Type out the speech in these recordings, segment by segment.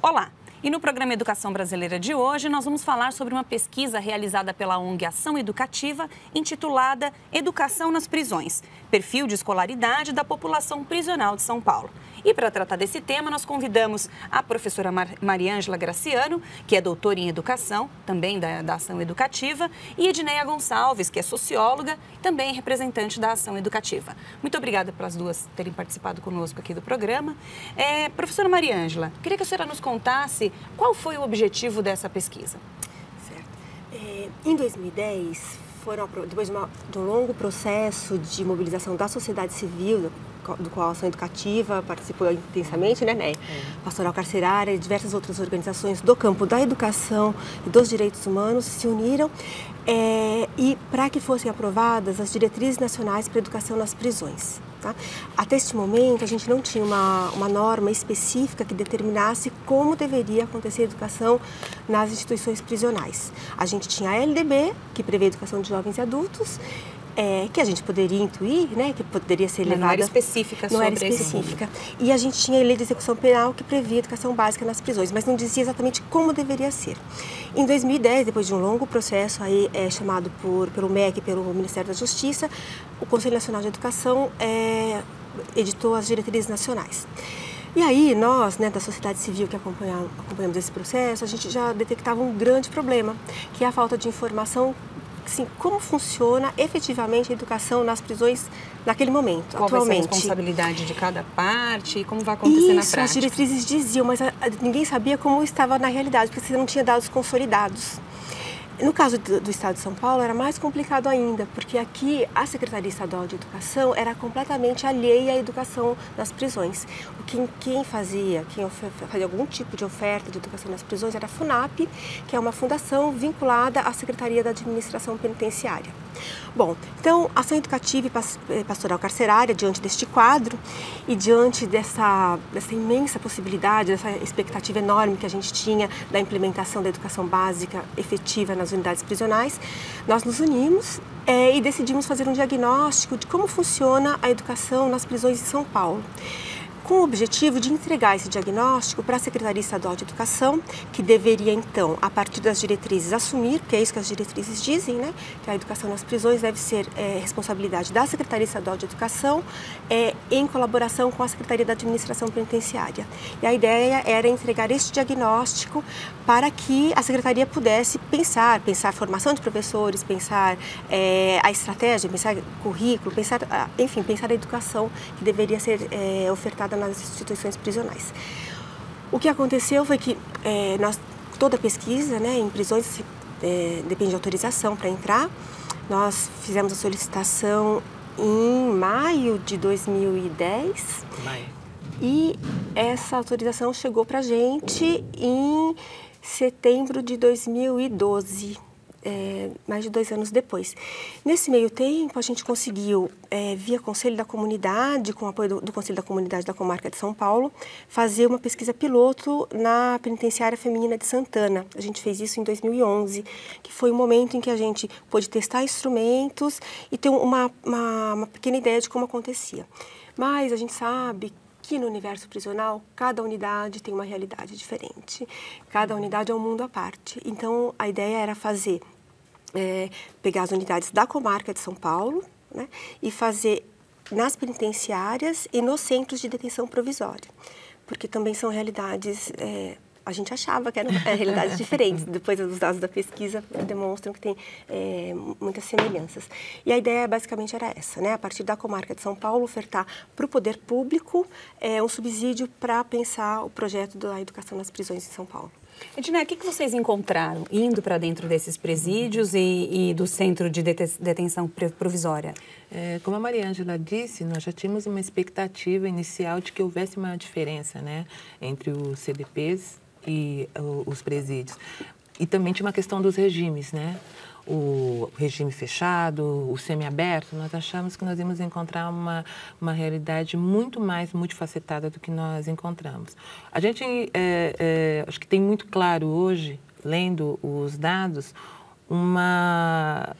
Olá! E no programa Educação Brasileira de hoje, nós vamos falar sobre uma pesquisa realizada pela ONG Ação Educativa, intitulada Educação nas Prisões, perfil de escolaridade da população prisional de São Paulo. E para tratar desse tema, nós convidamos a professora Mariângela Graciano, que é doutora em Educação, também da Ação Educativa, e Edneia Gonçalves, que é socióloga e também representante da Ação Educativa. Muito obrigada pelas duas terem participado conosco aqui do programa. Professora Mariângela, queria que a senhora nos contasse qual foi o objetivo dessa pesquisa. Certo. Em 2010, depois de um longo processo de mobilização da sociedade civil, do qual a Ação Educativa participou intensamente, né? Pastoral Carcerária e diversas outras organizações do campo da educação e dos direitos humanos se uniram e para que fossem aprovadas as diretrizes nacionais para a educação nas prisões. Tá? Até este momento, a gente não tinha uma norma específica que determinasse como deveria acontecer a educação nas instituições prisionais. A gente tinha a LDB, que prevê a educação de jovens e adultos, que a gente poderia intuir, né, que poderia ser levada... Não era específica sobre esse ponto. Não era específica. E a gente tinha a Lei de Execução Penal, que previa a educação básica nas prisões, mas não dizia exatamente como deveria ser. Em 2010, depois de um longo processo aí, chamado pelo MEC, pelo Ministério da Justiça, o Conselho Nacional de Educação editou as diretrizes nacionais. E aí, nós, né, da sociedade civil que acompanhamos esse processo, a gente já detectava um grande problema, que é a falta de informação, assim, como funciona efetivamente a educação nas prisões naquele momento, atualmente. Qual vai ser a responsabilidade de cada parte e como vai acontecer na prática? As diretrizes diziam, mas ninguém sabia como estava na realidade, porque você não tinha dados consolidados. No caso do Estado de São Paulo, era mais complicado ainda, porque aqui a Secretaria Estadual de Educação era completamente alheia à educação nas prisões. Quem fazia algum tipo de oferta de educação nas prisões era a FUNAP, que é uma fundação vinculada à Secretaria da Administração Penitenciária. Bom, então, a Ação Educativa e Pastoral Carcerária, diante deste quadro e diante dessa imensa possibilidade, dessa expectativa enorme que a gente tinha da implementação da educação básica efetiva nas unidades prisionais, nós nos unimos e decidimos fazer um diagnóstico de como funciona a educação nas prisões de São Paulo, com o objetivo de entregar esse diagnóstico para a Secretaria Estadual de Educação, que deveria, então, a partir das diretrizes, assumir, que é isso que as diretrizes dizem, né? Que a educação nas prisões deve ser responsabilidade da Secretaria Estadual de Educação, em colaboração com a Secretaria da Administração Penitenciária. E a ideia era entregar este diagnóstico para que a Secretaria pudesse pensar a formação de professores, pensar a estratégia, pensar currículo, pensar a educação que deveria ser ofertada nas instituições prisionais. O que aconteceu foi que toda pesquisa, né, em prisões depende de autorização para entrar. Nós fizemos a solicitação em maio de 2010 e essa autorização chegou para a gente em setembro de 2012. Mais de 2 anos depois. Nesse meio tempo, a gente conseguiu, via Conselho da Comunidade, com o apoio do Conselho da Comunidade da Comarca de São Paulo, fazer uma pesquisa piloto na Penitenciária Feminina de Santana. A gente fez isso em 2011, que foi um momento em que a gente pôde testar instrumentos e ter uma pequena ideia de como acontecia. Mas a gente sabe que no universo prisional, cada unidade tem uma realidade diferente. Cada unidade é um mundo à parte. Então, a ideia era pegar as unidades da comarca de São Paulo, né, e fazer nas penitenciárias e nos centros de detenção provisória, porque também são realidades, a gente achava que eram realidades diferentes, depois os dados da pesquisa demonstram que tem muitas semelhanças. E a ideia basicamente era essa, né, a partir da comarca de São Paulo, ofertar para o poder público um subsídio para pensar o projeto da educação nas prisões em São Paulo. Edneia, o que vocês encontraram indo para dentro desses presídios e do centro de detenção provisória? Como a Mariângela disse, nós já tínhamos uma expectativa inicial de que houvesse uma diferença, né, entre os CDPs e os presídios. E também tinha uma questão dos regimes, né? O regime fechado, o semiaberto, nós achamos que nós íamos encontrar uma realidade muito mais multifacetada do que nós encontramos. A gente, acho que tem muito claro hoje, lendo os dados, uma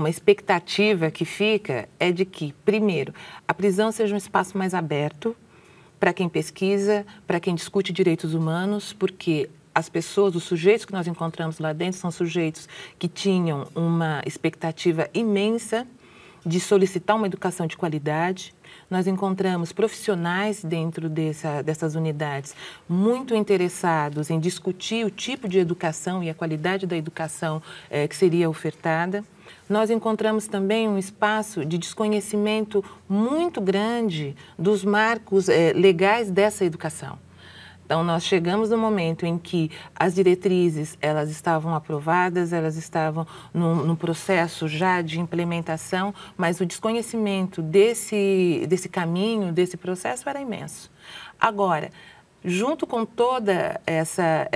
expectativa que fica é de que, primeiro, a prisão seja um espaço mais aberto, para quem pesquisa, para quem discute direitos humanos, porque as pessoas, os sujeitos que nós encontramos lá dentro são sujeitos que tinham uma expectativa imensa de solicitar uma educação de qualidade. Nós encontramos profissionais dentro dessas unidades muito interessados em discutir o tipo de educação e a qualidade da educação que seria ofertada. Nós encontramos também um espaço de desconhecimento muito grande dos marcos legais dessa educação. Então, nós chegamos no momento em que as diretrizes, elas estavam aprovadas, elas estavam no processo já de implementação, mas o desconhecimento desse caminho, desse processo era imenso. Agora, junto com toda essa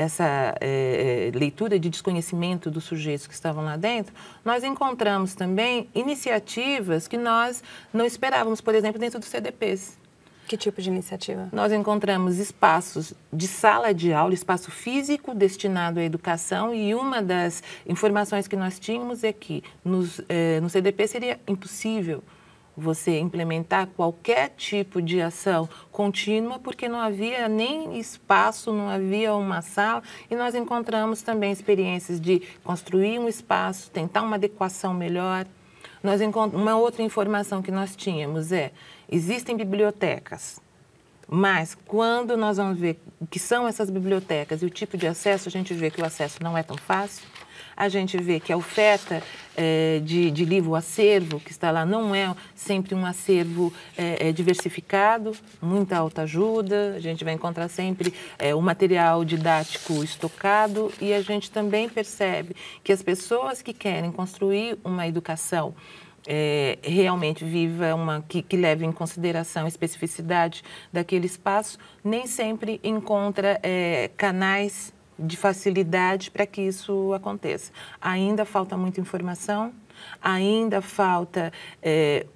leitura de desconhecimento dos sujeitos que estavam lá dentro, nós encontramos também iniciativas que nós não esperávamos, por exemplo, dentro dos CDPs. Que tipo de iniciativa? Nós encontramos espaços de sala de aula, espaço físico destinado à educação, e uma das informações que nós tínhamos é que no CDP seria impossível você implementar qualquer tipo de ação contínua, porque não havia nem espaço, não havia uma sala, e nós encontramos também experiências de construir um espaço, tentar uma adequação melhor. Uma outra informação que nós tínhamos existem bibliotecas, mas quando nós vamos ver o que são essas bibliotecas e o tipo de acesso, a gente vê que o acesso não é tão fácil, a gente vê que a oferta de livro, o acervo que está lá, não é sempre um acervo diversificado, muita autoajuda, a gente vai encontrar sempre o material didático estocado, e a gente também percebe que as pessoas que querem construir uma educação realmente viva, que leve em consideração a especificidade daquele espaço, nem sempre encontra canais de facilidade para que isso aconteça. Ainda falta muita informação, ainda falta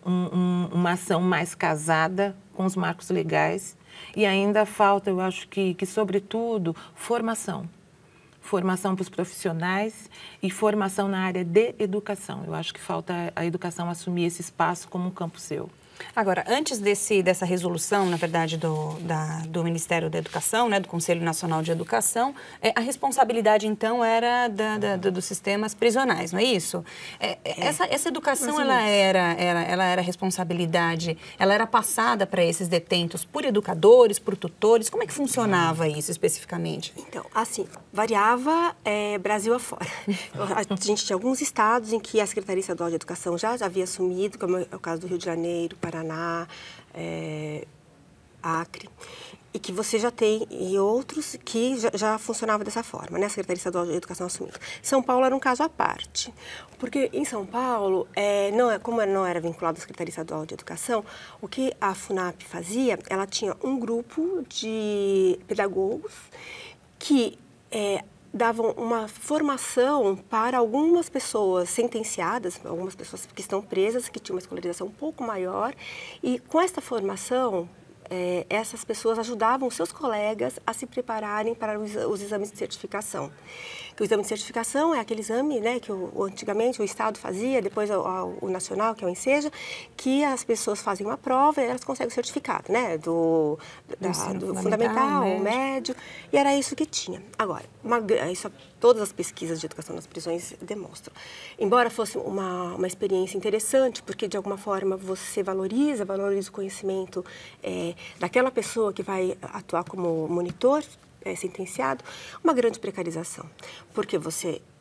uma ação mais casada com os marcos legais, e ainda falta, eu acho que sobretudo, formação. Formação para os profissionais e formação na área de educação. Eu acho que falta a educação assumir esse espaço como um campo seu. Agora, antes dessa resolução, na verdade, do Ministério da Educação, né, do Conselho Nacional de Educação, a responsabilidade, então, era dos sistemas prisionais, não é isso? Essa educação, ela era responsabilidade, ela era passada para esses detentos por educadores, por tutores? Como é que funcionava isso especificamente? Então, assim, variava Brasil afora. A gente tinha alguns estados em que a Secretaria Estadual de Educação já havia assumido, como é o caso do Rio de Janeiro, Paraná, Acre, e que você já tem, e outros que já funcionava dessa forma, né? A Secretaria Estadual de Educação assumindo. São Paulo era um caso à parte, porque em São Paulo, como não era vinculado à Secretaria Estadual de Educação, o que a FUNAP fazia, ela tinha um grupo de pedagogos que davam uma formação para algumas pessoas sentenciadas, algumas pessoas que estão presas, que tinham uma escolarização um pouco maior, e com essa formação, essas pessoas ajudavam seus colegas a se prepararem para os exames de certificação. O exame de certificação é aquele exame, né, que antigamente o Estado fazia, depois o Nacional, que é o Enseja, que as pessoas fazem uma prova e elas conseguem o certificado, né, do fundamental, médio, e era isso que tinha. Agora, todas as pesquisas de educação nas prisões demonstram. Embora fosse uma experiência interessante, porque de alguma forma você valoriza o conhecimento daquela pessoa que vai atuar como monitor, sentenciado, uma grande precarização, porque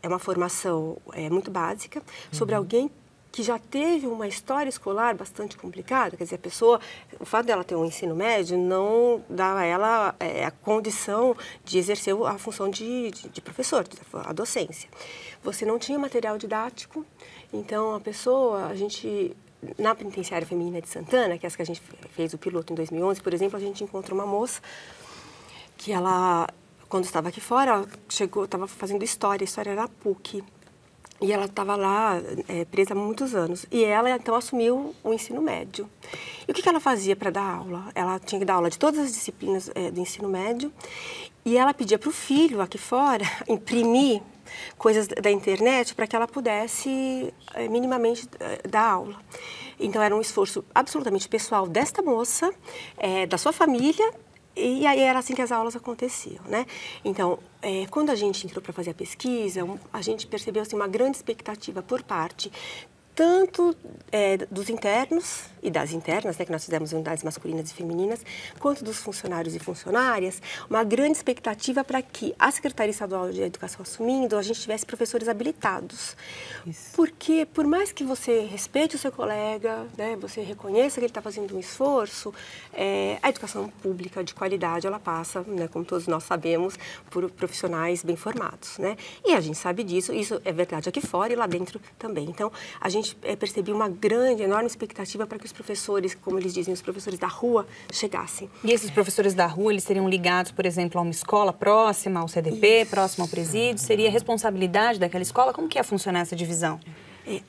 é uma formação muito básica sobre alguém que já teve uma história escolar bastante complicada, quer dizer, o fato dela ter um ensino médio não dá a ela a condição de exercer a função de professor, a docência. Você não tinha material didático, então na penitenciária feminina de Santana, que é essa que a gente fez o piloto em 2011, por exemplo, a gente encontrou uma moça que ela, quando estava aqui fora, ela estava fazendo história era a PUC. E ela estava lá presa há muitos anos. E ela, então, assumiu o ensino médio. E o que ela fazia para dar aula? Ela tinha que dar aula de todas as disciplinas do ensino médio. E ela pedia para o filho, aqui fora, imprimir coisas da internet para que ela pudesse minimamente dar aula. Então, era um esforço absolutamente pessoal desta moça, da sua família, e aí era assim que as aulas aconteciam, né? Então, quando a gente entrou para fazer a pesquisa, a gente percebeu assim, uma grande expectativa por parte tanto dos internos e das internas, né, que nós fizemos unidades masculinas e femininas, quanto dos funcionários e funcionárias, uma grande expectativa para que a Secretaria Estadual de Educação assumindo, a gente tivesse professores habilitados. Isso. Porque, por mais que você respeite o seu colega, né, você reconheça que ele está fazendo um esforço, a educação pública de qualidade, ela passa, né, como todos nós sabemos, por profissionais bem formados, né? E a gente sabe disso, isso é verdade aqui fora e lá dentro também. Então, a gente percebeu uma grande, enorme expectativa para que os professores, como eles dizem, os professores da rua, chegassem. E esses professores da rua, eles seriam ligados, por exemplo, a uma escola próxima ao CDP, próxima ao presídio? Seria responsabilidade daquela escola? Como que ia funcionar essa divisão?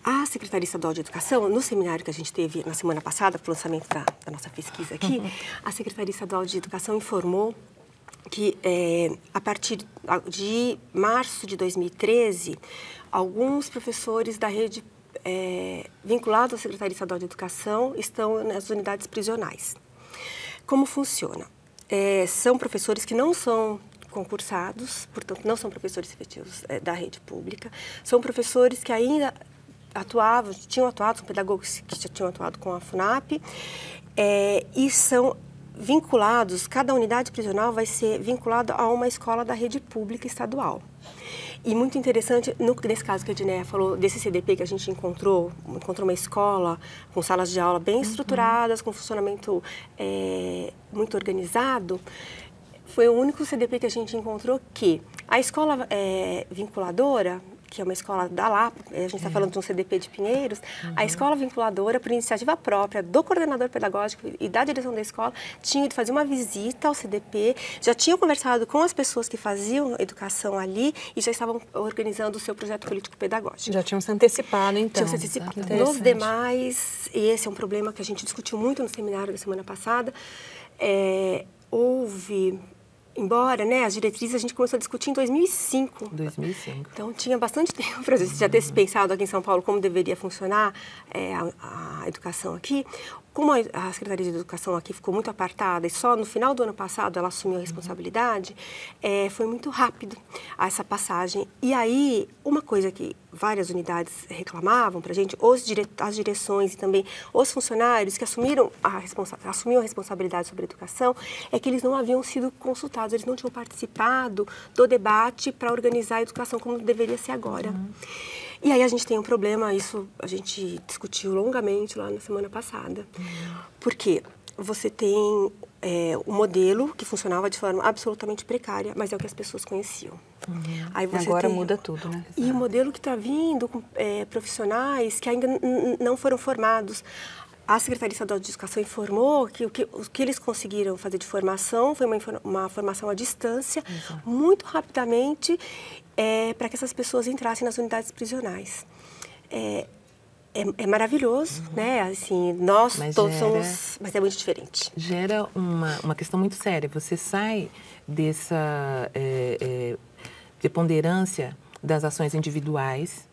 A Secretaria Estadual de Educação, no seminário que a gente teve na semana passada, para o lançamento da nossa pesquisa aqui, a Secretaria Estadual de Educação informou que, a partir de março de 2013, alguns professores da rede vinculados à Secretaria Estadual de Educação estão nas unidades prisionais. Como funciona? São professores que não são concursados, portanto, não são professores efetivos da rede pública, são professores que ainda tinham atuado, são pedagogos que já tinham atuado com a FUNAP, e são vinculados, cada unidade prisional vai ser vinculada a uma escola da rede pública estadual. E muito interessante, nesse caso que a Edneia falou, desse CDP que a gente encontrou uma escola com salas de aula bem estruturadas, com funcionamento muito organizado, foi o único CDP que a gente encontrou que a escola vinculadora, que é uma escola da Lapa, a gente está falando de um CDP de Pinheiros, a escola vinculadora, por iniciativa própria do coordenador pedagógico e da direção da escola, tinha de fazer uma visita ao CDP, já tinham conversado com as pessoas que faziam educação ali e já estavam organizando o seu projeto político-pedagógico. Já tinham se antecipado, então. Tinham se antecipado. Nos demais, e esse é um problema que a gente discutiu muito no seminário da semana passada, houve... Embora, né, as diretrizes a gente começou a discutir em 2005. 2005. Então, tinha bastante tempo para a gente já ter se pensado aqui em São Paulo como deveria funcionar a educação aqui. Como a Secretaria de Educação aqui ficou muito apartada e só no final do ano passado ela assumiu a responsabilidade, foi muito rápido essa passagem. E aí, uma coisa que várias unidades reclamavam para a gente, as direções e também os funcionários que assumiam a responsabilidade sobre a educação, é que eles não haviam sido consultados, eles não tinham participado do debate para organizar a educação como deveria ser agora. E aí a gente tem um problema, isso a gente discutiu longamente lá na semana passada. Porque você tem um modelo que funcionava de forma absolutamente precária, mas é o que as pessoas conheciam. Aí você agora muda tudo, né? E o modelo que está vindo com profissionais que ainda não foram formados. A Secretaria Estadual de Educação informou que o que eles conseguiram fazer de formação foi uma formação à distância, muito rapidamente, para que essas pessoas entrassem nas unidades prisionais. É maravilhoso, né? Assim, nós todos somos... Mas é muito diferente. Gera uma questão muito séria. Você sai dessa preponderância das ações individuais,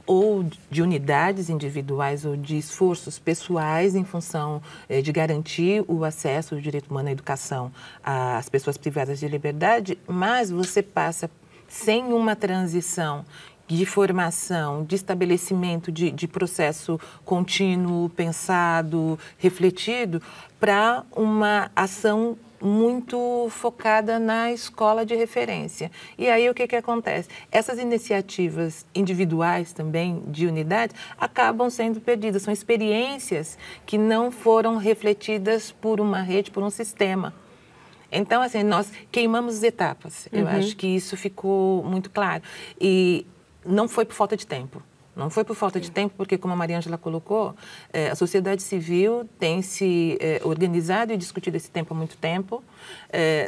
ou de unidades individuais ou de esforços pessoais em função de garantir o acesso ao direito humano à educação às pessoas privadas de liberdade, mas você passa sem uma transição de formação, de estabelecimento de processo contínuo, pensado, refletido, para uma ação muito focada na escola de referência. E aí o que acontece? Essas iniciativas individuais também, de unidade, acabam sendo perdidas. São experiências que não foram refletidas por uma rede, por um sistema. Então, assim, nós queimamos etapas. Eu acho que isso ficou muito claro. E não foi por falta de tempo. Não foi por falta de tempo, porque, como a Maria Ângela colocou, a sociedade civil tem se organizado e discutido esse tempo há muito tempo.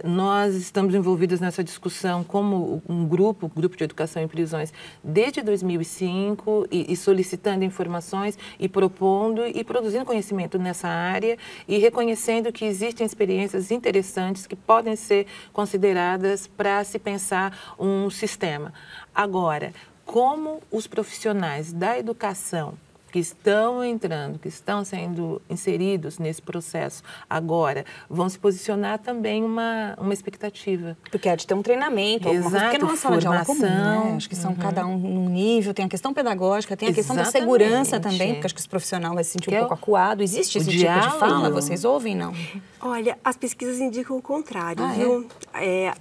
Nós estamos envolvidos nessa discussão como um grupo de educação em prisões, desde 2005, e solicitando informações e propondo e produzindo conhecimento nessa área e reconhecendo que existem experiências interessantes que podem ser consideradas para se pensar um sistema. Agora, como os profissionais da educação que estão entrando, que estão sendo inseridos nesse processo agora, vão se posicionar também uma expectativa. Porque é de ter um treinamento, alguma coisa, porque não é uma sala de aula comum, né? Acho que são cada um num nível, tem a questão pedagógica, tem a questão da segurança também, porque acho que esse profissional vai se sentir um pouco acuado. Existe esse tipo de fala? Vocês ouvem, não? Olha, as pesquisas indicam o contrário, viu?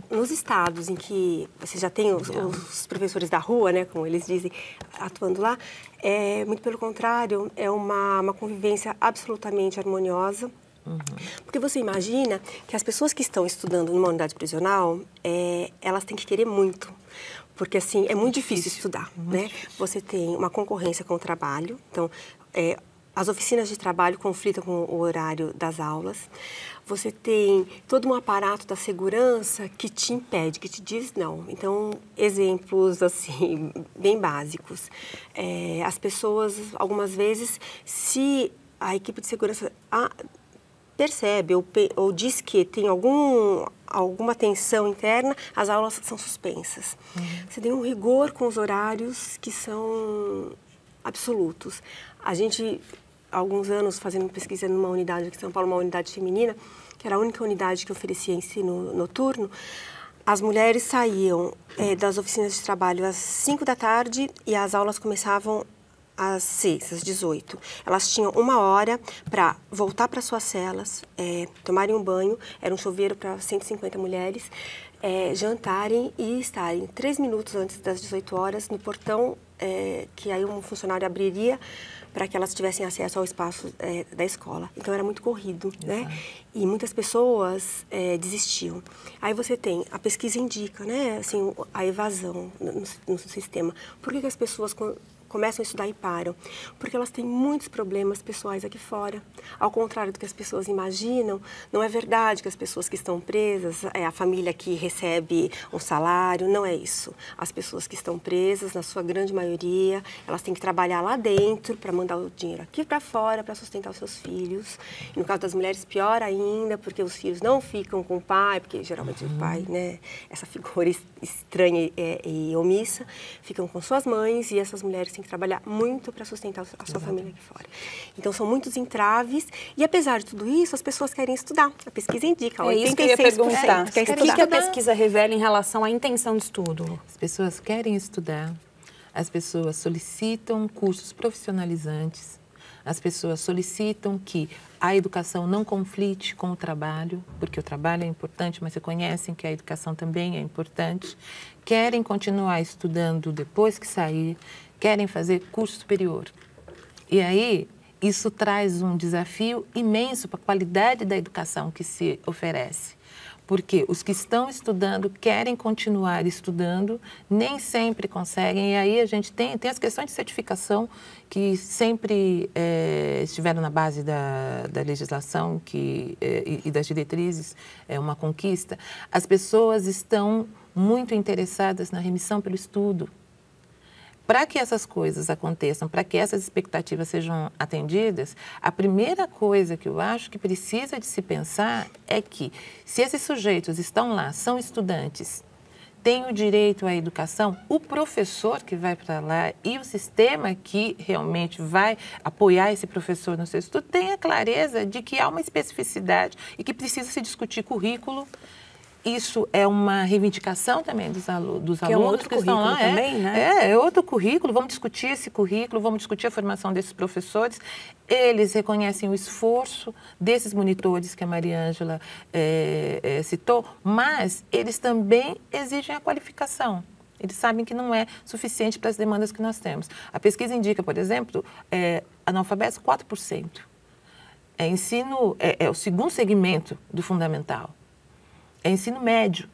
Nos estados em que você já tem os professores da rua, né, como eles dizem, atuando lá, muito pelo contrário, é uma convivência absolutamente harmoniosa. Porque você imagina que as pessoas que estão estudando numa unidade prisional, elas têm que querer muito. Porque, assim, é muito difícil estudar, né? Você tem uma concorrência com o trabalho, então, as oficinas de trabalho conflitam com o horário das aulas. Você tem todo um aparato da segurança que te impede, que te diz não. Então, exemplos, assim, bem básicos. As pessoas, algumas vezes, se a equipe de segurança percebe ou diz que tem alguma tensão interna, as aulas são suspensas. Você tem um rigor com os horários que são absolutos. A gente, há alguns anos, fazendo pesquisa numa unidade aqui em São Paulo, uma unidade feminina, que era a única unidade que oferecia ensino noturno, as mulheres saíam das oficinas de trabalho às 5 da tarde e as aulas começavam às 6, às 18. Elas tinham 1 hora para voltar para suas celas, tomarem um banho, era um chuveiro para 150 mulheres, jantarem e estarem 3 minutos antes das 18 horas no portão, que aí um funcionário abriria para que elas tivessem acesso ao espaço da escola. Então, era muito corrido, né? E muitas pessoas desistiam. Aí você tem, a pesquisa indica, né, assim, a evasão no sistema. Por que as pessoas começam a estudar e param? Porque elas têm muitos problemas pessoais aqui fora. Ao contrário do que as pessoas imaginam, não é verdade que as pessoas que estão presas, é a família que recebe um salário, não é isso. As pessoas que estão presas, na sua grande maioria, elas têm que trabalhar lá dentro para mandar o dinheiro aqui para fora, para sustentar os seus filhos. E no caso das mulheres, pior ainda, porque os filhos não ficam com o pai, porque geralmente o pai, né, essa figura estranha e omissa, ficam com suas mães e essas mulheres têm que trabalhar muito para sustentar a sua família aqui fora. Então, são muitos entraves e, apesar de tudo isso, as pessoas querem estudar. A pesquisa indica, 86%. Isso que eu ia perguntar. O que a pesquisa revela em relação à intenção de estudo? As pessoas querem estudar, as pessoas solicitam cursos profissionalizantes, as pessoas solicitam que a educação não conflite com o trabalho, porque o trabalho é importante, mas reconhecem que a educação também é importante, querem continuar estudando depois que sair, querem fazer curso superior. E aí, isso traz um desafio imenso para a qualidade da educação que se oferece. Porque os que estão estudando querem continuar estudando, nem sempre conseguem. E aí a gente tem as questões de certificação que sempre estiveram na base da legislação e das diretrizes, é uma conquista. As pessoas estão muito interessadas na remissão pelo estudo. Para que essas coisas aconteçam, para que essas expectativas sejam atendidas, a primeira coisa que eu acho que precisa de se pensar é que, se esses sujeitos estão lá, são estudantes, têm o direito à educação, o professor que vai para lá e o sistema que realmente vai apoiar esse professor no seu estudo, tem a clareza de que há uma especificidade e que precisa se discutir currículo. Isso é uma reivindicação também dos alunos que é um outro que estão lá. Também, né? É outro currículo. Vamos discutir esse currículo, vamos discutir a formação desses professores. Eles reconhecem o esforço desses monitores que a Maria Ângela citou, mas eles também exigem a qualificação. Eles sabem que não é suficiente para as demandas que nós temos. A pesquisa indica, por exemplo, analfabetos 4%. É o segundo segmento do fundamental. É ensino médio,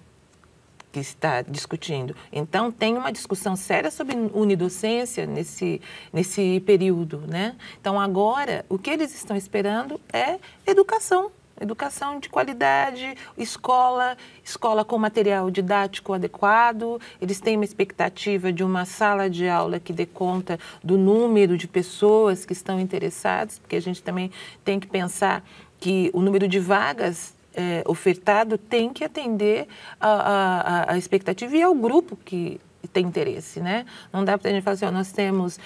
que está discutindo. Então, tem uma discussão séria sobre unidocência nesse período, né? Então, agora, o que eles estão esperando é educação. Educação de qualidade, escola com material didático adequado. Eles têm uma expectativa de uma sala de aula que dê conta do número de pessoas que estão interessadas, porque a gente também tem que pensar que o número de vagas ofertado tem que atender a expectativa e ao grupo que tem interesse, né? Não dá para a gente falar assim, nós temos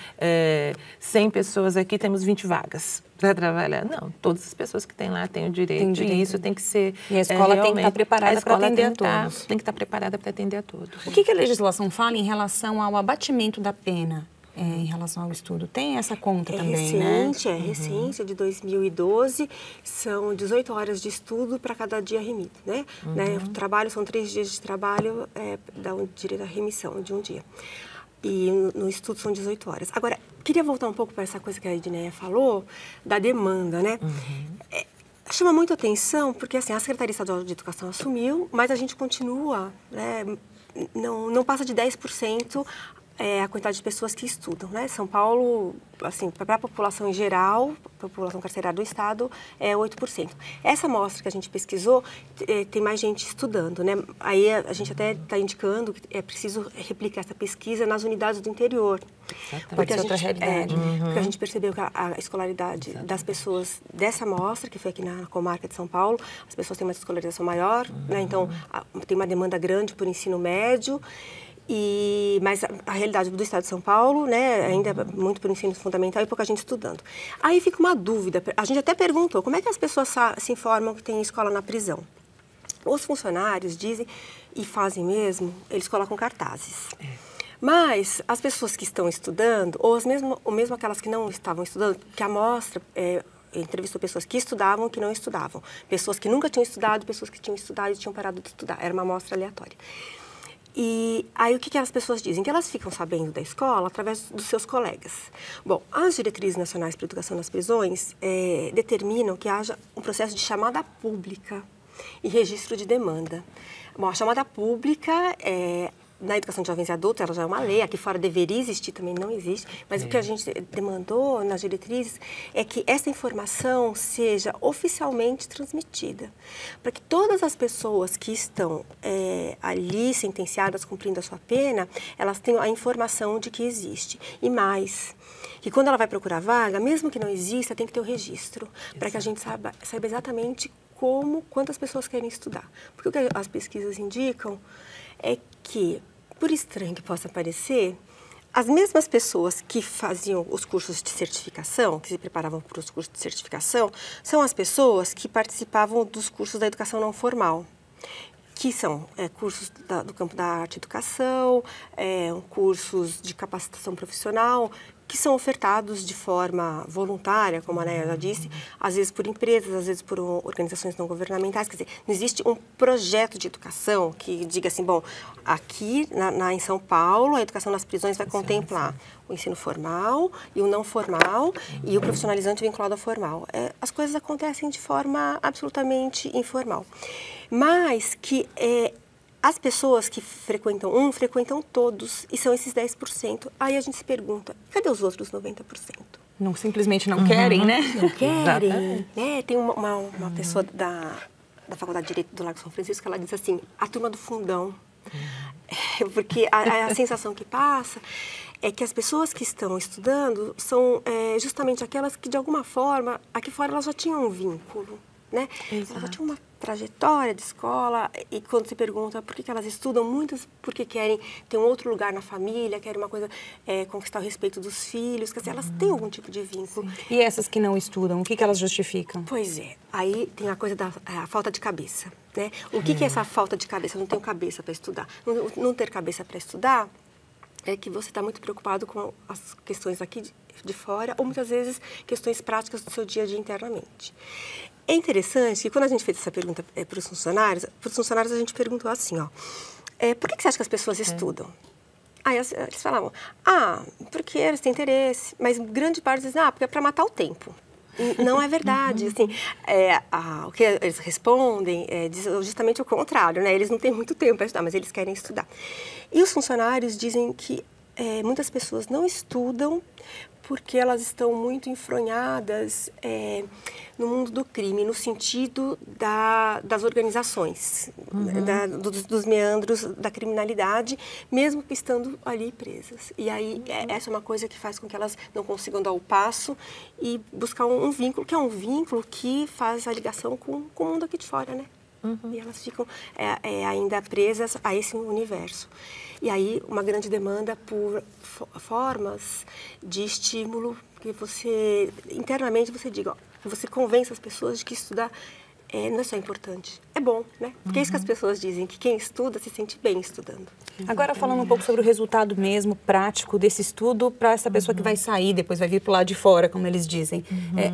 100 pessoas aqui, temos 20 vagas para trabalhar. Não, todas as pessoas que têm lá têm o direito, e isso tem que ser... E a escola tem que estar preparada para atender a todos. Tem que estar preparada para atender a todos. O que a legislação fala em relação ao abatimento da pena? Em relação ao estudo, tem essa conta também, recente, né? É recente, de 2012, são 18 horas de estudo para cada dia remido, né? O trabalho, são 3 dias de trabalho, dá um direito à remissão de um dia. E no estudo são 18 horas. Agora, queria voltar um pouco para essa coisa que a Edneia falou, da demanda, né? Chama muito atenção, porque assim, a Secretaria Estadual de Educação assumiu, mas a gente continua, né? Não passa de 10% a quantidade de pessoas que estudam, né? São Paulo, assim, para a população em geral, população carcerária do estado, é 8%. Essa amostra que a gente pesquisou, tem mais gente estudando, né? Aí a gente até está indicando que é preciso replicar essa pesquisa nas unidades do interior. Porque outra realidade. Porque a gente percebeu que a escolaridade das pessoas dessa amostra, que foi aqui na comarca de São Paulo, as pessoas têm uma escolarização maior, né? Então, tem uma demanda grande por ensino médio. Mas a realidade do estado de São Paulo, né, ainda muito por ensino fundamental e pouca gente estudando. Aí fica uma dúvida, a gente até perguntou, como é que as pessoas se informam que tem escola na prisão? Os funcionários dizem, e fazem mesmo, eles colocam cartazes. Mas as pessoas que estão estudando, ou mesmo aquelas que não estavam estudando, que a amostra... entrevistou pessoas que estudavam e que não estudavam. Pessoas que nunca tinham estudado, pessoas que tinham estudado e tinham parado de estudar. Era uma amostra aleatória. E aí o que as pessoas dizem? Que elas ficam sabendo da escola através dos seus colegas. Bom, as diretrizes nacionais para a educação nas prisões determinam que haja um processo de chamada pública e registro de demanda. Bom, a chamada pública na educação de jovens e adultos, ela já é uma lei, aqui fora deveria existir, também não existe, mas o que a gente demandou nas diretrizes é que essa informação seja oficialmente transmitida, para que todas as pessoas que estão ali sentenciadas, cumprindo a sua pena, elas tenham a informação de que existe. E mais, que quando ela vai procurar vaga, mesmo que não exista, tem que ter o registro, para que a gente saiba exatamente quantas pessoas querem estudar. Porque o que as pesquisas indicam é que, por estranho que possa parecer, as mesmas pessoas que faziam os cursos de certificação, que se preparavam para os cursos de certificação, são as pessoas que participavam dos cursos da educação não formal, que são cursos do campo da arte e educação, cursos de capacitação profissional, que são ofertados de forma voluntária, como a Neia já disse, às vezes por empresas, às vezes por organizações não governamentais. Quer dizer, não existe um projeto de educação que diga assim, bom, aqui em São Paulo, a educação nas prisões vai contemplar o ensino formal e o não formal e o profissionalizante vinculado ao formal. As coisas acontecem de forma absolutamente informal. Mas que... as pessoas que frequentam frequentam todos, e são esses 10%. Aí a gente se pergunta, cadê os outros 90%? Não, simplesmente não querem, né? Não querem, né? Tem uma pessoa da Faculdade de Direito do Largo São Francisco, ela diz assim, a turma do fundão. Porque a sensação que passa é que as pessoas que estão estudando são justamente aquelas que, de alguma forma, aqui fora elas já tinham um vínculo, né? Elas já tinham uma trajetória de escola, e quando se pergunta por que elas estudam, muitas porque querem ter um outro lugar na família, querem uma coisa, conquistar o respeito dos filhos, quer dizer, elas têm algum tipo de vínculo. E essas que não estudam, o que elas justificam? Pois aí tem a coisa da falta de cabeça, né? O que é essa falta de cabeça? Eu não tenho cabeça para estudar. Não ter cabeça para estudar é que você está muito preocupado com as questões aqui de fora, ou muitas vezes questões práticas do seu dia a dia internamente. É interessante que quando a gente fez essa pergunta para os funcionários a gente perguntou assim, por que você acha que as pessoas estudam? Aí eles falavam, porque eles têm interesse, mas grande parte dizem, porque é para matar o tempo. Não é verdade. Assim, o que eles respondem diz justamente o contrário, né? Eles não têm muito tempo para estudar, mas eles querem estudar. E os funcionários dizem que muitas pessoas não estudam porque elas estão muito enfronhadas no mundo do crime, no sentido das organizações, dos meandros da criminalidade, mesmo que estando ali presas. E aí, essa é uma coisa que faz com que elas não consigam dar o passo e buscar um vínculo, que é um vínculo que faz a ligação com o mundo aqui de fora, né? E elas ficam ainda presas a esse universo. E aí, uma grande demanda por formas de estímulo que você, internamente, você diga, que você convença as pessoas de que estudar não é só importante, é bom, né? Porque é isso que as pessoas dizem, que quem estuda se sente bem estudando. Agora, falando um pouco sobre o resultado mesmo, prático desse estudo para essa pessoa que vai sair, depois vai vir para o lado de fora, como eles dizem.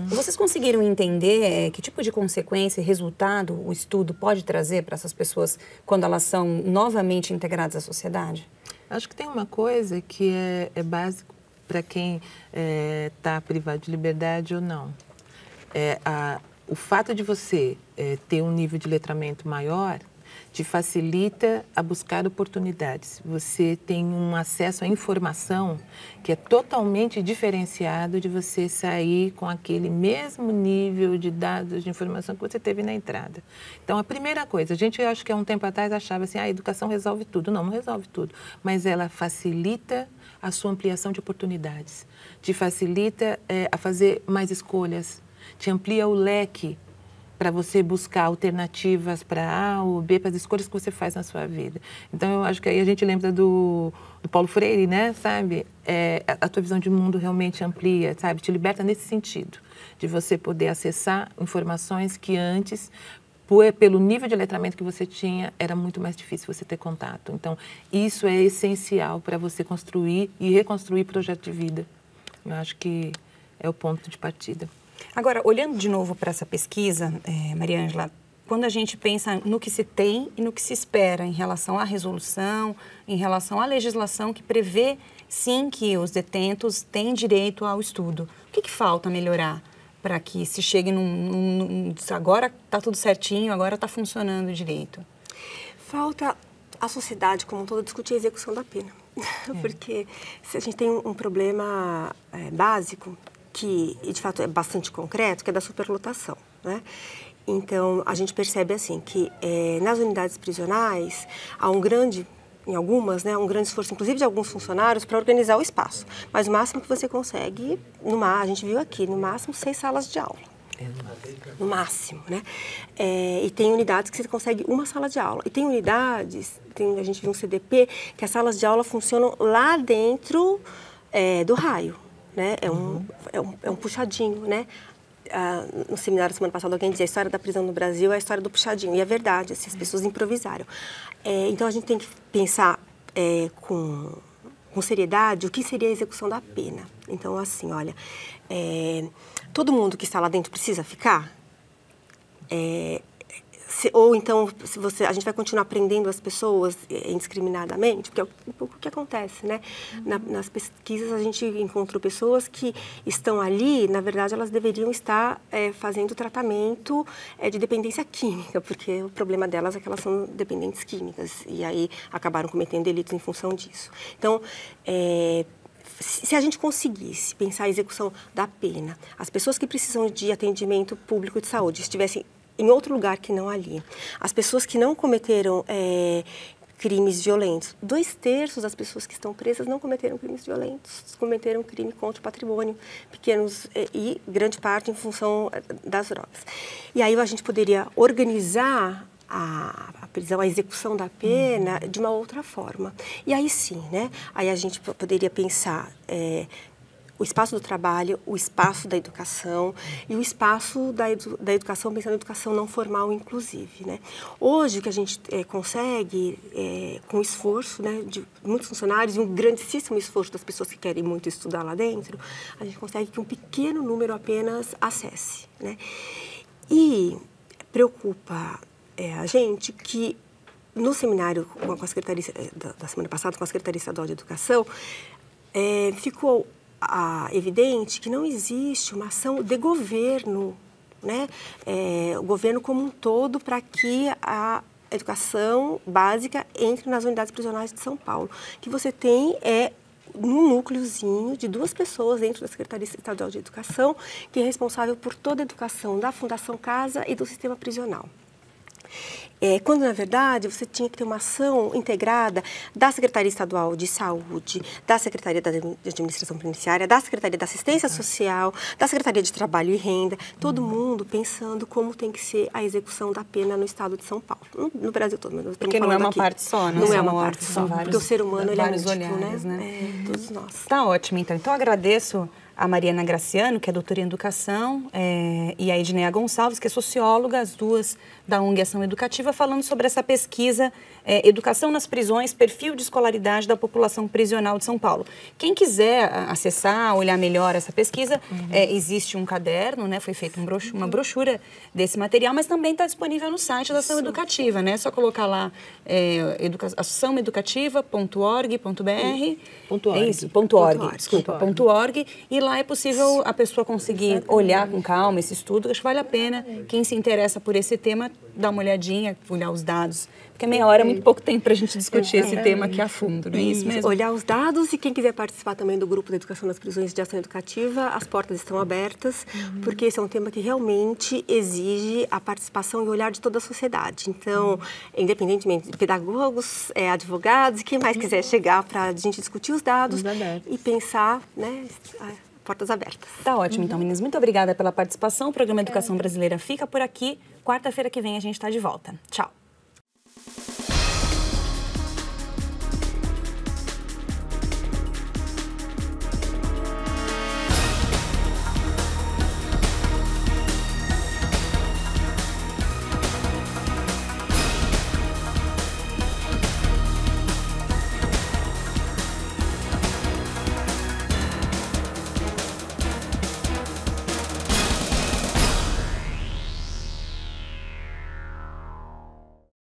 Vocês conseguiram entender que tipo de consequência e resultado o estudo pode trazer para essas pessoas quando elas são novamente integradas à sociedade? Acho que tem uma coisa que é básico para quem está privado de liberdade ou não. O fato de você ter um nível de letramento maior te facilita a buscar oportunidades. Você tem um acesso à informação que é totalmente diferenciado de você sair com aquele mesmo nível de dados, de informação que você teve na entrada. Então, a primeira coisa, a gente, acho que há um tempo atrás, achava assim, a educação resolve tudo. Não resolve tudo, mas ela facilita a sua ampliação de oportunidades, te facilita a fazer mais escolhas, te amplia o leque para você buscar alternativas para A ou B, para as escolhas que você faz na sua vida. Então, eu acho que aí a gente lembra do Paulo Freire, né, sabe? A tua visão de mundo realmente amplia, sabe? Te liberta nesse sentido, de você poder acessar informações que antes, pelo nível de letramento que você tinha, era muito mais difícil você ter contato. Então, isso é essencial para você construir e reconstruir projeto de vida. Eu acho que é o ponto de partida. Agora, olhando de novo para essa pesquisa, Maria Ângela, quando a gente pensa no que se tem e no que se espera em relação à resolução, em relação à legislação que prevê, sim, que os detentos têm direito ao estudo, o que falta melhorar para que se chegue agora está tudo certinho, agora está funcionando direito? Falta a sociedade como um todo discutir a execução da pena. Porque se a gente tem um problema básico, que de fato é bastante concreto, que é da superlotação, né? Então, a gente percebe assim que nas unidades prisionais há em algumas, né, um grande esforço, inclusive de alguns funcionários, para organizar o espaço. Mas o máximo que você consegue, a gente viu aqui, no máximo 6 salas de aula. No máximo, né? E tem unidades que você consegue uma sala de aula. E tem unidades, a gente viu um CDP, que as salas de aula funcionam lá dentro do raio. Né? É um puxadinho, né? No seminário semana passada alguém dizia a história da prisão no Brasil é a história do puxadinho, e é verdade, assim, as pessoas improvisaram. Então a gente tem que pensar com seriedade o que seria a execução da pena. Então, assim, olha, todo mundo que está lá dentro precisa ficar? Ou então, a gente vai continuar prendendo as pessoas indiscriminadamente, porque é um pouco o que acontece, né? Nas pesquisas, a gente encontrou pessoas que estão ali, na verdade, elas deveriam estar fazendo tratamento de dependência química, porque o problema delas é que elas são dependentes químicas, e aí acabaram cometendo delitos em função disso. Então, se a gente conseguisse pensar a execução da pena, as pessoas que precisam de atendimento público de saúde estivessem em outro lugar que não ali. As pessoas que não cometeram crimes violentos, 2/3 das pessoas que estão presas não cometeram crimes violentos, cometeram crime contra o patrimônio, pequenos e grande parte em função das drogas. E aí a gente poderia organizar a prisão, a execução da pena de uma outra forma. E aí sim, né? Aí a gente poderia pensar o espaço do trabalho, o espaço da educação e o espaço da educação, pensando em educação não formal, inclusive, né? Hoje, o que a gente consegue, com o esforço, né, de muitos funcionários e um grandíssimo esforço das pessoas que querem muito estudar lá dentro, a gente consegue que um pequeno número apenas acesse, né? E preocupa a gente que no seminário com a Secretaria da semana passada, com a Secretaria Estadual de Educação, ficou evidente que não existe uma ação de governo, né? O governo como um todo, para que a educação básica entre nas unidades prisionais de São Paulo. O que você tem é um núcleozinho de 2 pessoas dentro da Secretaria Estadual de Educação, que é responsável por toda a educação da Fundação Casa e do sistema prisional. Quando, na verdade, você tinha que ter uma ação integrada da Secretaria Estadual de Saúde, da Secretaria da Administração Penitenciária, da Secretaria da Assistência Social, da Secretaria de Trabalho e Renda, todo mundo pensando como tem que ser a execução da pena no estado de São Paulo, no Brasil todo. Porque não é uma parte só, né? Não é uma parte só, porque o ser humano ele é múltiplo, olhares, né? Todos nós. Tá ótimo, então. Então, agradeço a Mariana Graciano, que é doutora em Educação, e a Edneia Gonçalves, que é socióloga, as duas da ONG Ação Educativa, falando sobre essa pesquisa Educação nas Prisões, Perfil de Escolaridade da População Prisional de São Paulo. Quem quiser acessar, olhar melhor essa pesquisa, existe um caderno, né? Foi feita uma brochura desse material, mas também está disponível no site da Ação Educativa, né? É só colocar lá açãoeducativa.org.br. É isso, .org, e lá é possível a pessoa conseguir olhar com calma esse estudo. Acho que vale a pena, quem se interessa por esse tema, dar uma olhadinha, olhar os dados, porque meia hora é muito pouco tempo para a gente discutir esse tema aqui a fundo, não é isso mesmo? Olhar os dados, e quem quiser participar também do grupo de Educação nas Prisões de Ação Educativa, as portas estão abertas, porque esse é um tema que realmente exige a participação e o olhar de toda a sociedade. Então, independentemente de pedagogos, advogados, e quem mais quiser chegar para a gente discutir os dados e pensar, né, portas abertas. Tá ótimo, então, meninas. Muito obrigada pela participação. O programa Educação Brasileira fica por aqui. Quarta-feira que vem a gente está de volta. Tchau.